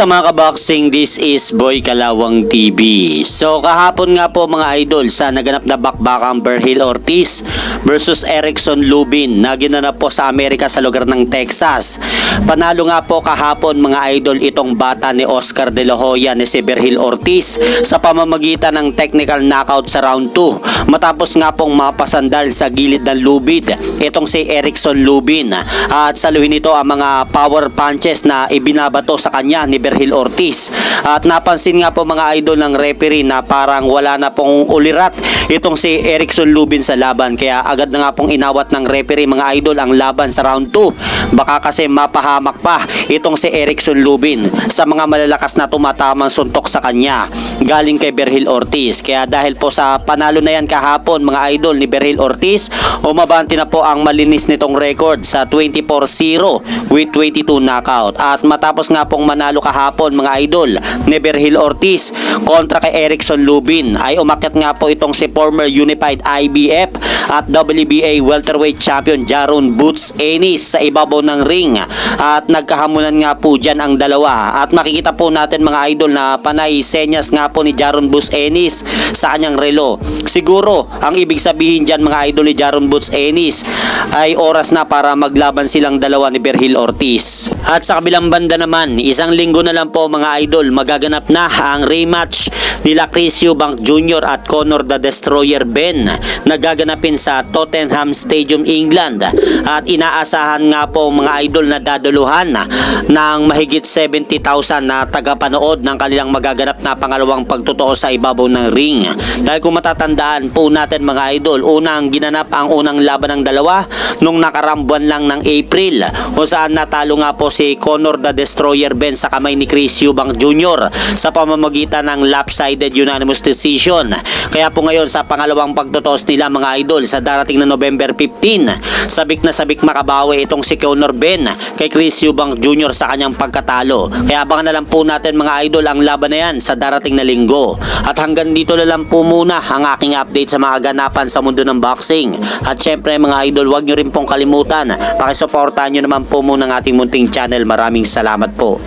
Kamusta mga kaboxing? This is Boy Kalawang TV. So kahapon nga po mga idol sa naganap na bakbakang Berhil Ortiz versus Erickson Lubin na ginanap po sa Amerika sa lugar ng Texas. Panalo nga po kahapon mga idol itong bata ni Oscar De La Hoya ni si Berhil Ortiz sa pamamagitan ng technical knockout sa round 2. Matapos nga pong mapasandal sa gilid ng lubid itong si Erickson Lubin at saluhin nito ang mga power punches na ibinabato sa kanya ni Berhil Ortiz. At napansin nga po mga idol ng referee na parang wala na pong ulirat itong si Erickson Lubin sa laban, kaya agad na nga pong inawat ng referee mga idol ang laban sa round 2. Baka kasi mapahamak pa itong si Erickson Lubin sa mga malalakas na tumatamang suntok sa kanya galing kay Berhil Ortiz. Kaya dahil po sa panalo na yan kahapon mga idol ni Berhil Ortiz, umabanti na po ang malinis nitong record sa 24-0 with 22 knockout. At matapos nga pong manalo kahapon mga idol ni Berhil Ortiz kontra kay Erickson Lubin, ay umakyat nga po itong si former Unified IBF at WBA welterweight champion Jaron Boots Ennis sa ibabaw ng ring at nagkahamunan nga po dyan ang dalawa. At makikita po natin mga idol na panay senyas nga po ni Jaron Boots Ennis sa kanyang relo. Siguro ang ibig sabihin dyan mga idol ni Jaron Boots Ennis ay oras na para maglaban silang dalawa ni Berhil Ortiz. At sa kabilang banda naman, isang linggo na lang po mga idol, magaganap na ang rematch nila Chris Eubank Jr. at Conor the Destroyer Ben na gaganapin sa Tottenham Stadium, England. At inaasahan nga po mga idol na daduluhan ng mahigit 70,000 na tagapanood ng kanilang magaganap na pangalawang pagtotoo sa ibabaw ng ring. Dahil kung matatandaan po natin mga idol, unang ginanap ang unang laban ng dalawa nung nakarambuan lang ng April, kung saan natalo nga po si Conor the Destroyer Ben sa kamay ni Chris Eubank Jr. sa pamamagitan ng lopsided unanimous decision. Kaya po ngayon sa pangalawang pagtotoos nila mga idol sa darating na November 15, sabik na sabik makabawi itong si Conor Ben kay Chris Eubank Jr. sa kanyang pagkatalo. Kaya abangan na lang po natin mga idol ang laban na yan sa darating na linggo. At hanggang dito na lang po muna ang aking update sa mga ganapan sa mundo ng boxing. At syempre mga idol, huwag nyo rin pong kalimutan, pakisuportahan nyo naman po muna ng ating munting channel. Maraming salamat po.